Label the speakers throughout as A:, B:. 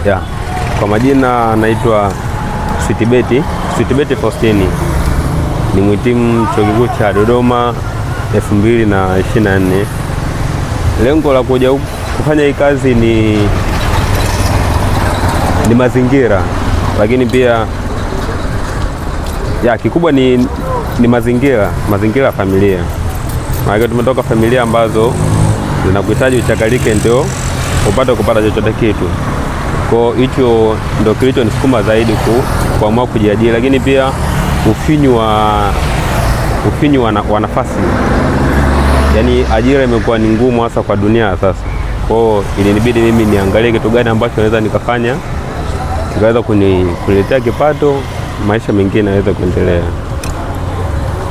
A: Yeah. Kwa majina naitwa Sweetbet Faustini. Ni mhitimu chuo kikuu cha Dodoma 2024. Lengo la kuja kufanya hii kazi ni mazingira, lakini pia kikubwa ni mazingira ya familia. Maana tumetoka familia ambazo zinakuhitaji uchakalike ndio kupata chochote kitu. Kwa hicho ndio kilichonisukuma zaidi kuamua kujiajiri, lakini pia ufinyu wa nafasi. Yaani ajira imekuwa ni ngumu hasa kwa dunia sasa. Kwa hiyo ilinibidi mimi niangalie kitu gani ambacho naweza nikafanya kikaweza kuniletea kipato, maisha mengine yaweze kuendelea.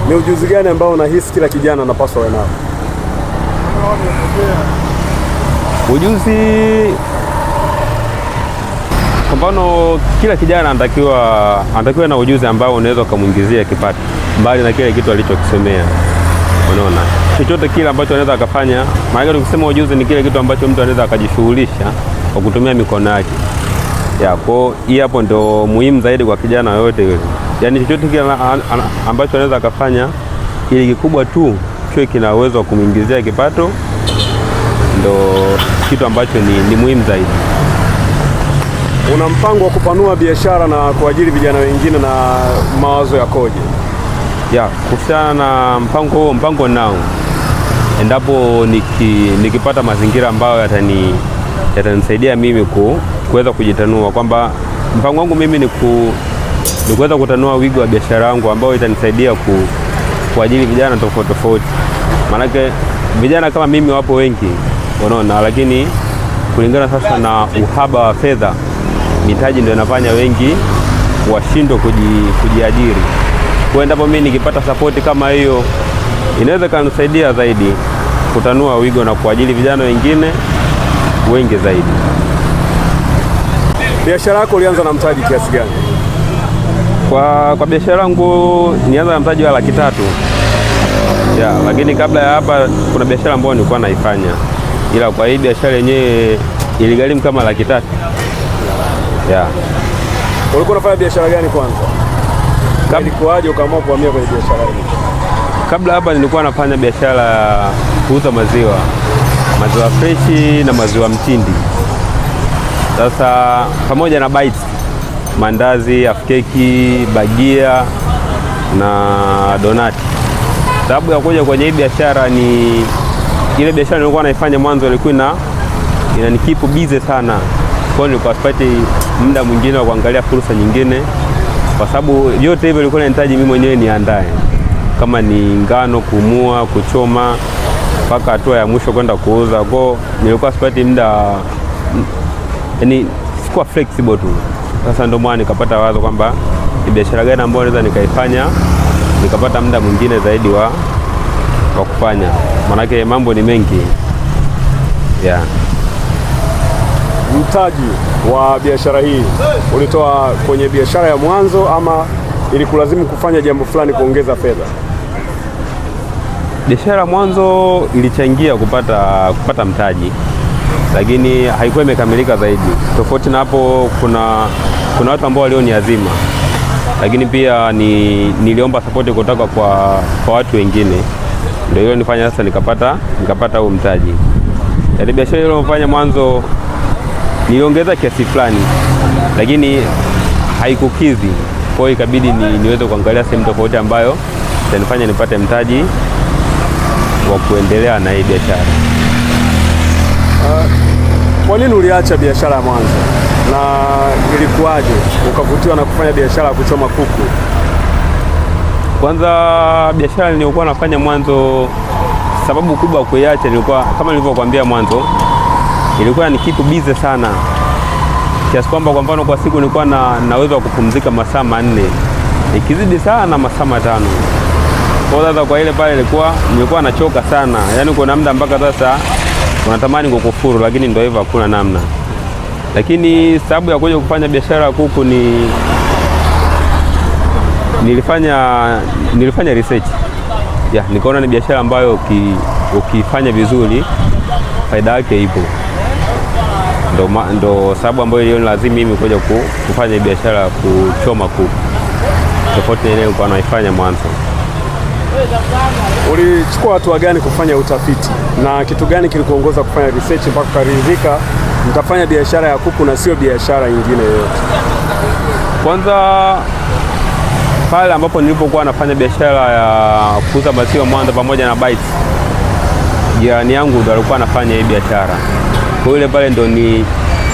B: Ni ujuzi gani ambao unahisi kila kijana anapaswa awe nao?
A: Ujuzi, kwa mfano, kila kijana anatakiwa na ujuzi ambao unaweza kumuingizia kipato mbali na kile kitu alichokisomea. Unaona, chochote kile ambacho anaweza akafanya. Maana tukisema ujuzi ni kile kitu ambacho mtu anaweza akajishughulisha kwa kutumia mikono yake. Kwa hiyo hapo ndio muhimu zaidi kwa kijana yote yule. Yaani chochote kile ambacho anaweza akafanya, ili kikubwa tu kiwe kina uwezo wa kumuingizia kipato, ndio kitu ambacho ni muhimu zaidi.
B: Una mpango wa kupanua biashara na kuajiri vijana wengine, na mawazo yakoje?
A: Kuhusiana na mpango nao, endapo nikipata mazingira ambayo yatanisaidia mimi kuweza kujitanua, kwamba mpango wangu mimi ni kuweza kutanua wigo wa biashara yangu ambao itanisaidia kuajiri vijana tofauti. Maanake vijana kama mimi wapo wengi, unaona, lakini kulingana sasa na uhaba wa fedha, mitaji ndio inafanya wengi washindwe kujiajiri. Kwa endapo mimi nikipata support kama hiyo, inaweza kanisaidia zaidi kutanua wigo na kuajiri vijana wengine wengi zaidi.
B: Biashara yako ulianza na mtaji kiasi gani?
A: Kwa biashara yangu nianza na mtaji wa Laki3. Lakini kabla ya hapa kuna biashara ambayo nilikuwa naifanya, ila kwa hii biashara yenyewe iligharimu kama Laki3.
B: Ulikuwa unafanya biashara gani kwanza? Ilikuwaje ukaamua kuhamia kwenye biashara hii?
A: Kabla hapa nilikuwa nafanya biashara ya kuuza maziwa freshi na maziwa mtindi. Sasa pamoja na bites, mandazi, afkeki, bagia na donati. Sababu ya kuja kwenye hii biashara ni ile biashara nilikuwa naifanya mwanzo ilikuwa inanikipu busy sana. Kwa hiyo nilikuwa sipati muda mwingine wa kuangalia fursa nyingine, kwa sababu yote hivyo ilikuwa inahitaji mimi mwenyewe niandae, kama ni ngano, kumua, kuchoma, mpaka hatua ya mwisho kwenda kuuza. Kwa hiyo nilikuwa sipati muda, yaani sikuwa flexible tu. Sasa ndio maana nikapata wazo kwamba ni biashara gani ambayo naweza nikaifanya nikapata muda mwingine zaidi wa kufanya, maanake mambo ni mengi.
B: Mtaji wa biashara hii ulitoa kwenye biashara ya mwanzo, ama ilikulazimu kufanya jambo fulani kuongeza fedha?
A: Biashara ya mwanzo ilichangia kupata mtaji, lakini haikuwa imekamilika zaidi. Tofauti na hapo, kuna watu ambao walioniazima, lakini pia niliomba support kutoka kwa watu wengine, ndio hiyo nifanya sasa nikapata huo mtaji. Yaani biashara ile nilofanya mwanzo niliongeza kiasi fulani, lakini haikukidhi. Kwa hiyo ikabidi niweze kuangalia sehemu tofauti ambayo itanifanya nipate mtaji wa kuendelea na hii biashara.
B: Kwa nini uliacha biashara ya mwanzo, na ilikuwaje ukavutiwa na kufanya biashara ya kuchoma kuku?
A: Kwanza biashara niliyokuwa nafanya mwanzo, sababu kubwa kuiacha ilikuwa kama nilivyokuambia mwanzo, ilikuwa ni kitu busy sana, kiasi kwamba kwa mfano kwa siku nilikuwa na uwezo wa kupumzika masaa 4, ikizidi sana masaa 5. Kwa hiyo kwa ile pale nilikuwa nachoka sana, yaani kuna muda mpaka sasa unatamani kukufuru, lakini ndio hivyo, hakuna namna. Lakini sababu ya kuja kufanya biashara ya kuku nilifanya research. Nikaona ni biashara ambayo ukifanya vizuri faida yake ipo. ndo sababu ambayo ilinilazimu mimi kuja kufanya biashara ya kuchoma kuku, tofauti na ile nilikuwa naifanya mwanzo.
B: Ulichukua hatua gani kufanya utafiti na kitu gani kilikuongoza kufanya research mpaka kuridhika mtafanya biashara ya kuku na sio biashara nyingine yoyote?
A: Kwanza pale ambapo nilipokuwa nafanya biashara ya kuuza maziwa Mwanza pamoja na bites, jirani yangu ndo alikuwa anafanya hii biashara. Kwa ile pale ndo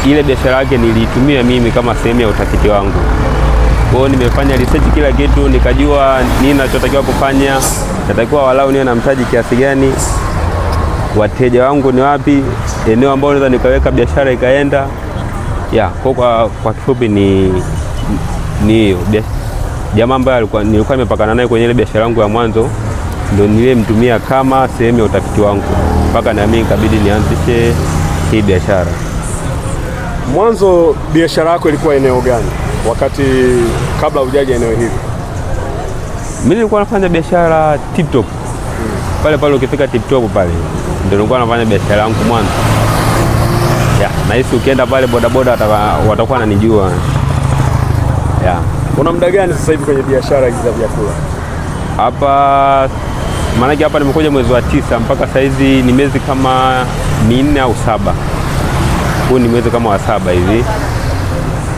A: ile biashara yake niliitumia mimi kama sehemu ya utafiti wangu. Kwa hiyo nimefanya research kila kitu, nikajua nini ninachotakiwa kufanya, natakiwa walau niwe na mtaji kiasi gani, wateja wangu ni wapi, eneo ambalo naweza nikaweka biashara ikaenda. Kwa kifupi ni hiyo. Jamaa ambaye nilikuwa nimepakana naye kwenye ile biashara yangu ya mwanzo ndio nilimtumia kama sehemu ya utafiti wangu mpaka na mimi ikabidi nianzishe hii biashara.
B: Mwanzo biashara yako ilikuwa eneo gani wakati kabla hujaja eneo hili?
A: Mimi nilikuwa nafanya biashara Tip Top. Pale ukifika Tip Top pale ndio nilikuwa nafanya biashara yangu mwanzo. Na hisi ukienda pale bodaboda watakuwa wananijua.
B: Una muda gani sasa hivi kwenye biashara hizi za vyakula?
A: Hapa maana hapa nimekuja mwezi wa 9 mpaka sasa hizi ni miezi kama 4 au 7. Huu ni mwezi kama wa 7 hivi.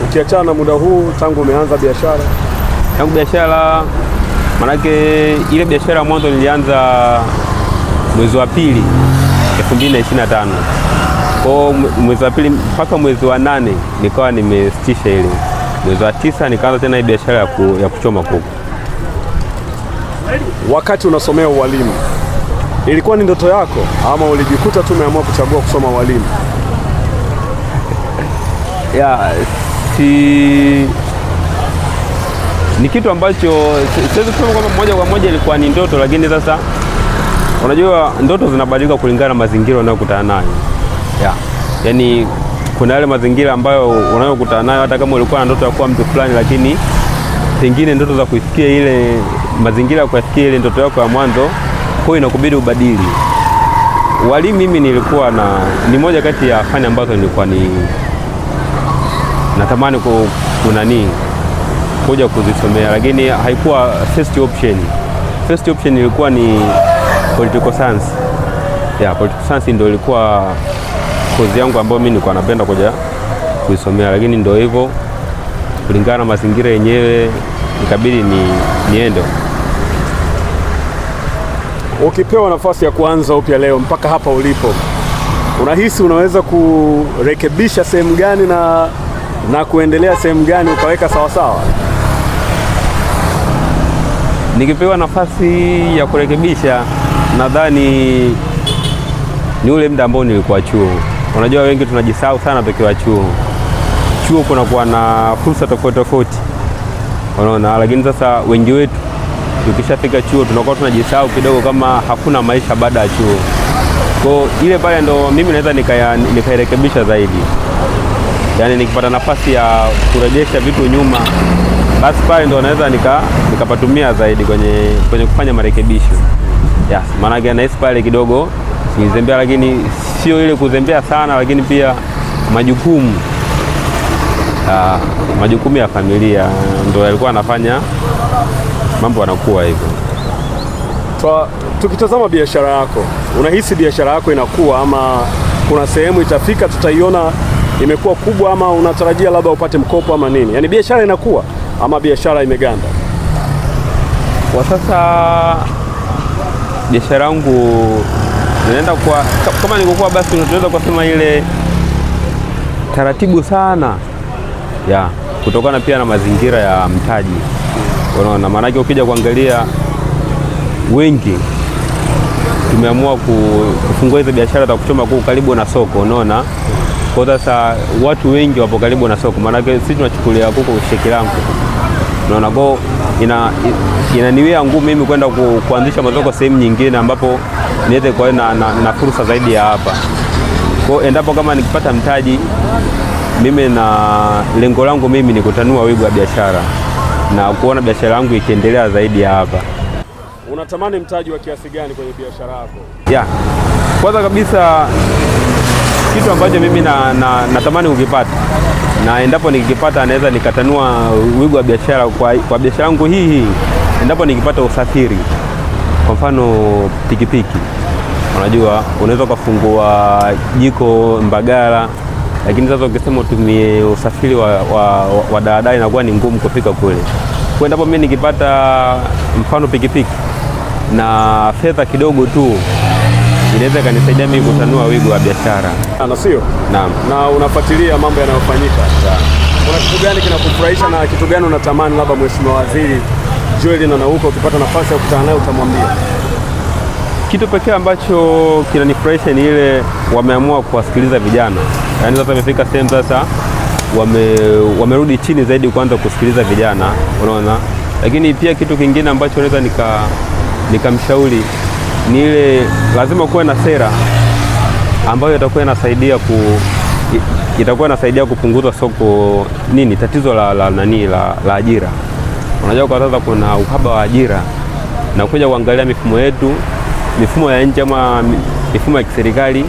B: Ukiachana na muda huu tangu umeanza biashara?
A: Tangu biashara maana ile biashara mwanzo nilianza mwezi wa 2 2025. Kwa mwezi wa 2 mpaka mwezi wa 8 nikawa nimesitisha ile. Mwezi wa 9 nikaanza tena hii biashara ya kuchoma kuku.
B: Wakati unasomea ualimu, ilikuwa ni ndoto yako ama ulijikuta tu umeamua kuchagua kusoma ualimu?
A: Ni kitu ambacho siwezi kusema kwamba moja kwa moja ilikuwa ni ndoto, lakini sasa unajua ndoto zinabadilika kulingana na mazingira unayokutana nayo. Yaani kuna yale mazingira ambayo unayokutana nayo hata kama ulikuwa na ndoto ya kuwa mtu fulani, lakini pengine ndoto za kufikia ile mazingira ya kufikia ile ndoto yako ya mwanzo, kwa inakubidi ubadili. Walimu mimi nilikuwa ni moja kati ya fani ambazo nilikuwa natamani kuja kuzisomea, lakini haikuwa first option. First option ilikuwa ni political science. Political science ndio ilikuwa kozi yangu ambayo mimi nilikuwa napenda kuja kuisomea, lakini ndio hivyo kulingana na mazingira yenyewe ikabidi niende.
B: Ukipewa nafasi ya kuanza upya leo mpaka hapa ulipo, unahisi unaweza kurekebisha sehemu gani na kuendelea sehemu gani ukaweka sawa sawa?
A: Nikipewa nafasi ya kurekebisha, nadhani ni ule muda ambao nilikuwa chuo. Unajua wengi tunajisahau sana tukiwa chuo. Chuo kunakuwa na fursa tofauti. Unaona, lakini sasa wengi wetu tukishafika chuo tunakuwa tunajisahau kidogo kama hakuna maisha baada ya chuo. Kwa ile pale ndo mimi naweza nikairekebisha zaidi. Yaani nikipata nafasi ya kurejesha vitu nyuma, basi pale ndo naweza nikapatumia zaidi kwenye kufanya marekebisho. Maana gani nahisi pale kidogo nilizembea, lakini sio ile kuzembea sana, lakini pia majukumu ya familia ndio yalikuwa anafanya mambo yanakuwa hivyo.
B: Tukitazama biashara yako, unahisi biashara yako inakuwa ama kuna sehemu itafika tutaiona imekuwa kubwa, ama unatarajia labda upate mkopo ama nini? Yaani biashara inakuwa ama biashara imeganda?
A: Kwa sasa biashara yangu inaenda kwa kama nilikuwa basi tunaweza kusema ile taratibu sana kutokana pia na mazingira ya mtaji. Unaona, maana yake ukija kuangalia wengi tumeamua kufungua hizo biashara za kuchoma kuku karibu na soko, unaona. Kwa sasa watu wengi wapo karibu na soko, maana yake sisi tunachukulia kuku sheki langu. Unaona, kwa inaniwia ngumu mimi kwenda kuanzisha masoko sehemu nyingine ambapo niweze kuwa na fursa zaidi ya hapa. Kwa endapo kama nikipata mtaji, mimi na lengo langu mimi ni kutanua wigo wa biashara na kuona biashara yangu ikiendelea zaidi ya hapa.
B: Unatamani mtaji wa kiasi gani kwenye biashara yako?
A: Kwanza kabisa kitu ambacho mimi natamani kukipata, na endapo nikikipata naweza nikatanua wigo wa biashara kwa biashara yangu hii. Endapo nikipata usafiri, kwa mfano pikipiki, unajua unaweza kufungua jiko Mbagala, lakini sasa ukisema utumie usafiri wa daladala inakuwa ni ngumu kufika kule. Kwa endapo mimi nikipata mfano pikipiki na fedha kidogo tu, inaweza kanisaidia mimi kutanua wigo wa biashara.
B: Na sio?
A: Naam.
B: Na unafuatilia mambo yanayofanyika. Kuna kitu gani kinakufurahisha na kitu gani unatamani labda Mheshimiwa Waziri Joel Nanauka ukipata nafasi ya kukutana naye utamwambia?
A: Kitu pekee ambacho kinanifurahisha ni ile wameamua kuwasikiliza vijana. Yaani sasa imefika sehemu sasa wamerudi chini zaidi kuanza kusikiliza vijana, unaona? Lakini pia kitu kingine ambacho naweza nikamshauri ni ile lazima kuwe na sera ambayo itakuwa inasaidia kupunguza soko tatizo la ajira. Unajua kwa sasa kuna uhaba wa ajira, na kuja kuangalia mifumo ya nje ama mifumo ya kiserikali,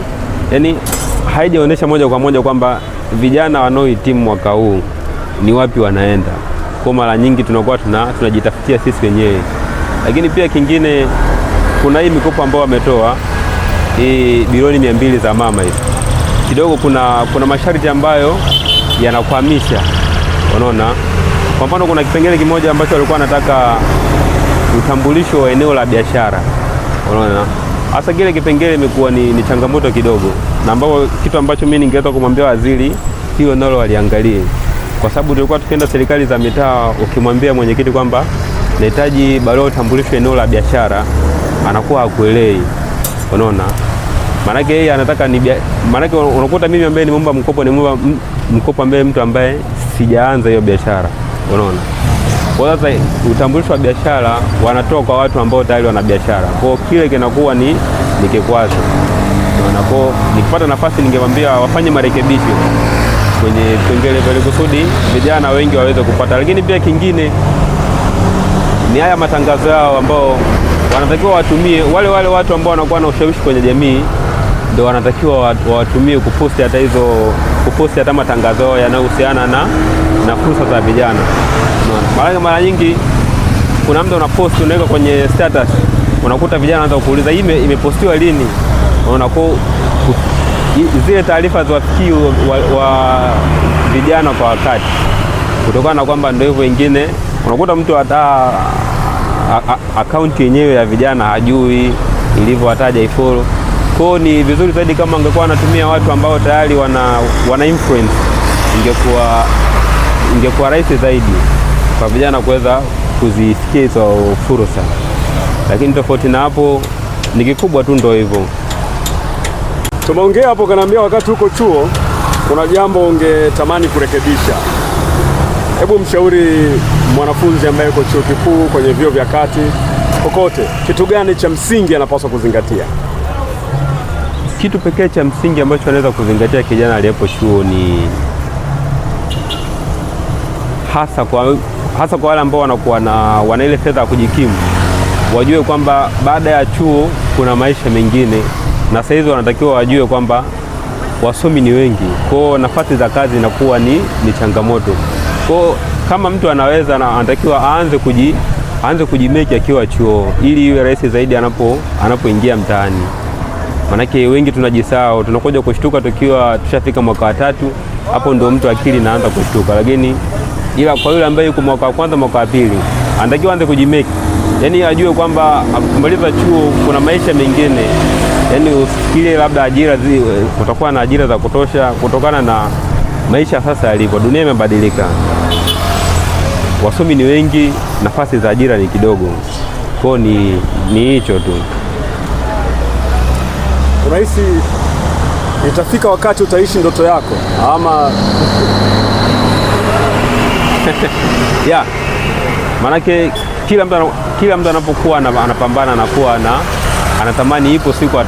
A: yani haijaonyesha moja kwa moja kwamba vijana wanaohitimu mwaka huu ni wapi wanaenda. Kwa mara nyingi tunakuwa tunajitafutia sisi wenyewe. Lakini pia kingine, kuna hii mikopo ambayo wametoa hii bilioni 200 za mama hivi, kidogo kuna masharti ambayo yanakwamisha, unaona. Kwa mfano kuna kipengele kimoja ambacho walikuwa wanataka utambulisho wa eneo la biashara, unaona. Hasa kile kipengele imekuwa ni changamoto kidogo, na ambapo kitu ambacho mimi ningeweza kumwambia waziri hiyo nalo waliangalie, kwa sababu tulikuwa tukienda serikali za mitaa, ukimwambia mwenyekiti kwamba nahitaji barua ya utambulisho eneo la biashara, anakuwa hakuelewi, unaona. Maana yeye anataka maana unakuta mimi ambaye nimeomba mkopo ambaye mtu ambaye sijaanza hiyo biashara, unaona. Kwa sasa utambulisho wa biashara wanatoa kwa watu ambao tayari wana biashara. Kwa kile kinakuwa ni kikwazo. Unaona, kwa nikipata nafasi ningemwambia wafanye marekebisho kwenye kipengele ili kusudi vijana wengi waweze kupata. Lakini pia kingine ni haya matangazo yao ambao wanatakiwa watumie, wale watu ambao wanakuwa na ushawishi kwenye jamii ndio wanatakiwa watumie kuposti hata matangazo yanayohusiana na fursa za vijana. Mara nyingi kuna mtu unaposti, unaweka kwenye status, unakuta vijana wanaanza kuuliza hii imepostiwa lini? Unakuwa zile taarifa ziwafikii wa vijana kwa wakati, kutokana na kwamba ndio hivyo. Wengine unakuta mtu hata akaunti yenyewe ya vijana hajui ilivyo, hataja ifollow. Kwa ni vizuri zaidi kama angekuwa anatumia watu ambao tayari wana influence, ingekuwa rahisi zaidi kwa vijana kuweza kuzisikia hizo fursa. Lakini tofauti na hapo ni kikubwa tu, ndio hivyo.
B: Tumeongea hapo, kanaambia wakati huko chuo kuna jambo ungetamani kurekebisha. Hebu mshauri mwanafunzi ambaye yuko chuo kikuu, kwenye vyuo vya kati, kokote, kitu gani cha msingi anapaswa kuzingatia?
A: Kitu pekee cha msingi ambacho anaweza kuzingatia kijana aliyepo chuo ni hasa kwa wale ambao wanakuwa wana ile fedha ya kujikimu, wajue kwamba baada ya chuo kuna maisha mengine, na sasa hizo wanatakiwa wajue kwamba wasomi ni wengi, kwa nafasi za kazi inakuwa ni changamoto. Kwa kama mtu anaweza, na anatakiwa aanze kujimeki akiwa chuo, ili iwe rahisi zaidi anapoingia mtaani. Manake wengi tunajisahau, tunakuja kushtuka tukiwa tushafika mwaka wa 3, hapo ndio mtu akili inaanza kushtuka. Lakini ila kwa yule ambaye yuko mwaka wa kwanza, mwaka wa pili, anatakiwa aanze kujimeki, yani ajue kwamba kumaliza chuo kuna maisha mengine. Yani usifikirie labda kutakuwa na ajira za kutosha, kutokana na maisha sasa yalivyo. Dunia imebadilika, wasomi ni wengi, nafasi za ajira ni kidogo. Kwa ni hicho tu.
B: Unahisi itafika wakati utaishi ndoto yako ama?
A: Yeah. Manake kila mtu anapokuwa anapambana, anakuwa anatamani ipo siku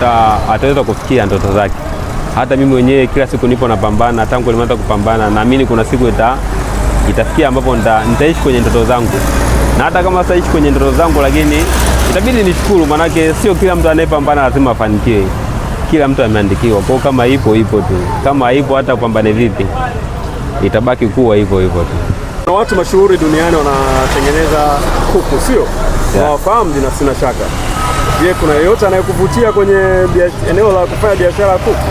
A: ataweza kufikia ndoto zake. Hata mimi mwenyewe kila siku nipo napambana, tangu nimeanza kupambana, naamini kuna siku itafikia ambapo nitaishi kwenye ndoto zangu. Na hata kama sitaishi kwenye ndoto zangu, lakini itabidi nishukuru, manake sio kila mtu anayepambana lazima afanikiwe. kila mtu ameandikiwa. Kwa kama ipo tu, kama haipo hata upambane vipi itabaki kuwa hivyo tu.
B: Na watu mashuhuri duniani wanatengeneza kuku, sio? Wafahamu jina, sina shaka. Je, kuna yeyote anayekuvutia kwenye eneo la kufanya biashara ya kuku?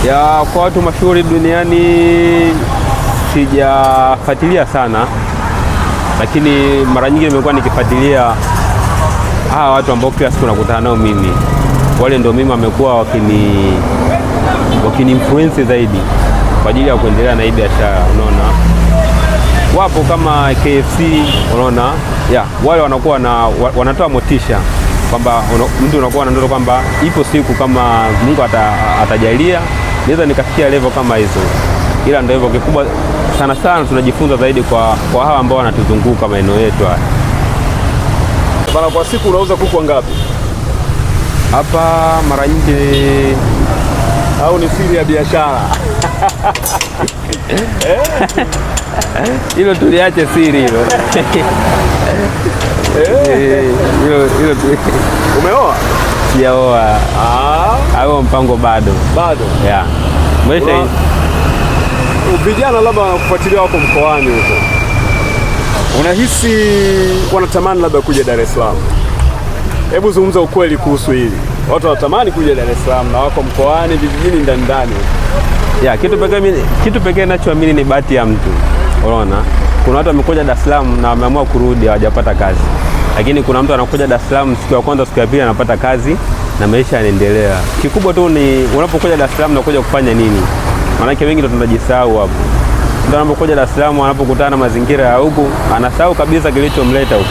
A: Ya, kwa watu mashuhuri duniani sijafuatilia sana, lakini mara nyingi nimekuwa nikifuatilia hawa watu ambao kila siku nakutana nao mimi. Wale ndio mimi wamekuwa wakini influence zaidi kwa ajili ya kuendelea na hii biashara, unaona. Wapo kama KFC, unaona, wale wanakuwa wanatoa motisha kwamba mtu unakuwa na ndoto kwamba ipo siku kama Mungu atajalia naweza nikafikia level kama hizo. Ila ndio hivyo, kikubwa sana tunajifunza zaidi kwa hawa ambao wanatuzunguka maeneo yetu haya.
B: Bana, kwa siku unauza kuku wangapi?
A: Hapa mara nyingi
B: au ni siri ya biashara?
A: Hilo tuliache siri hilo. Hilo.
B: Umeoa?
A: Sijaoa. Au mpango bado? Yeah.
B: Vijana labda wanakufuatilia wako mkoani huko, unahisi wanatamani labda kuja Dar es Salaam? Hebu zungumza ukweli kuhusu hili. Watu wanatamani kuja Dar es Salaam na wako mkoani, vijijini, ndani. Kitu pekee ninachoamini ni bahati ya mtu. Unaona? Kuna watu wamekuja Dar es Salaam na wameamua kurudi hawajapata kazi. Lakini kuna mtu anakuja Dar es Salaam siku ya kwanza, siku ya pili anapata kazi na maisha yanaendelea. Kikubwa tu ni unapokuja Dar es Salaam unakuja kufanya nini? Maana wengi ndio tunajisahau hapo. Mtu anapokuja Dar es Salaam anapokutana na mazingira ya huku, anasahau kabisa kilichomleta huku.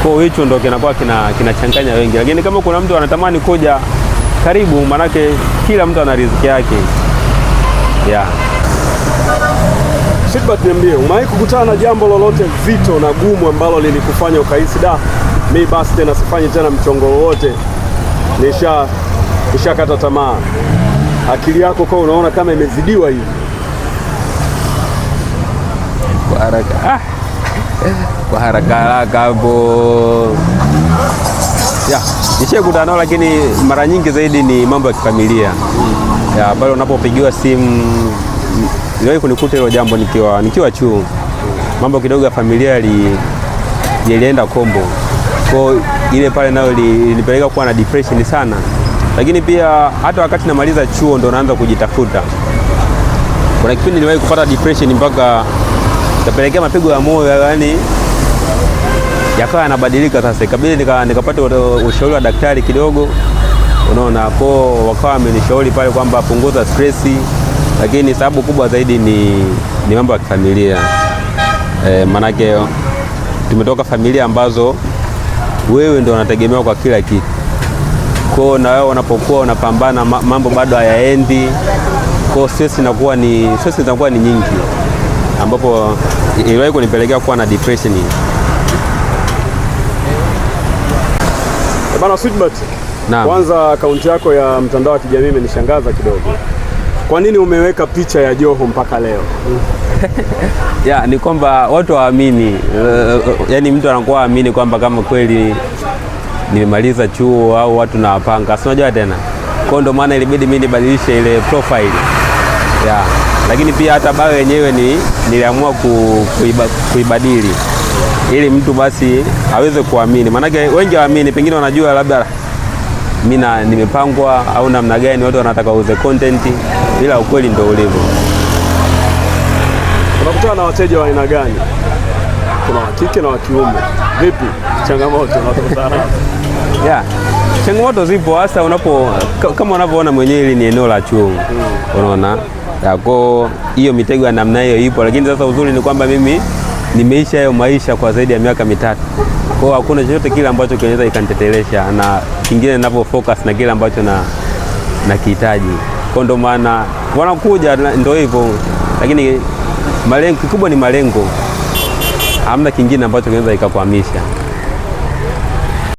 B: Kwa hicho ndio kinakuwa kinachanganya wengi. Lakini kama kuna mtu anatamani kuja, karibu, maana kila mtu ana riziki yake. Yeah. Switbert, niambie, umewahi kukutana na jambo lolote zito na gumu ambalo lilikufanya ukahisi mimi basi tena sifanyi tena mchongo wowote, nishakata tamaa? Akili yako kwa unaona kama imezidiwa hivi?
A: Kwa haraka hapo. Nishakutana nao, lakini mara nyingi zaidi ni mambo ya kifamilia. Pale unapopigiwa simu, niliwahi kunikuta hilo jambo nikiwa chuo. Mambo kidogo ya familia yalienda kombo. Kwa ile pale nayo ilinipeleka kuwa na depression sana. Lakini pia hata wakati namaliza chuo ndo naanza kujitafuta. Kuna kipindi niliwahi kupata depression mpaka kapelekea mapigo ya moyo, yani yakawa yanabadilika. Sasa ikabidi nikapata ushauri wa daktari kidogo, unaona. Kwa wakawa wamenishauri pale kwamba punguza stress, lakini sababu kubwa zaidi ni mambo ya kifamilia. Manake tumetoka familia ambazo wewe ndio unategemewa kwa kila kitu. Kwa na wewe unapokuwa unapambana mambo bado hayaendi, kwa stress inakuwa ni nyingi, ambapo iliwahi kunipelekea kuwa na depression.
B: Bana Switbert, kwanza akaunti yako ya mtandao wa kijamii imenishangaza kidogo. Kwa nini umeweka picha ya Joho mpaka leo?
A: Ni kwamba watu waamini, yani mtu anakuwa aamini kwamba kama kweli nimemaliza chuo au watu na wapanga, si unajua tena. Kwa ndo maana ilibidi mimi nibadilishe ile profile. Lakini pia hata bao yenyewe niliamua kuibadili ili mtu basi aweze kuamini. Maanake wengi waamini, pengine wanajua labda mimi nimepangwa au namna gani, watu wanataka uze content, ila ukweli ndio ulivyo.
B: Unakutana na wateja wa aina gani? Kuna wa kike na wa kiume. Vipi changamoto unazokutana?
A: Changamoto zipo hasa kama unavyoona mwenyewe, hili ni eneo la chuo. Unaona? Kwa hiyo mitego ya namna hiyo ipo, lakini sasa uzuri ni kwamba mimi nimeisha hayo maisha kwa zaidi ya miaka 3. Kwa hakuna chochote kile ambacho kinaweza ikanitetelesha, na kingine ninapo focus na kile ambacho na kihitaji. Kwa ndo maana wanakuja ndio hivyo, lakini malengo kikubwa ni malengo. Hamna kingine ambacho kinaweza ikakwamisha.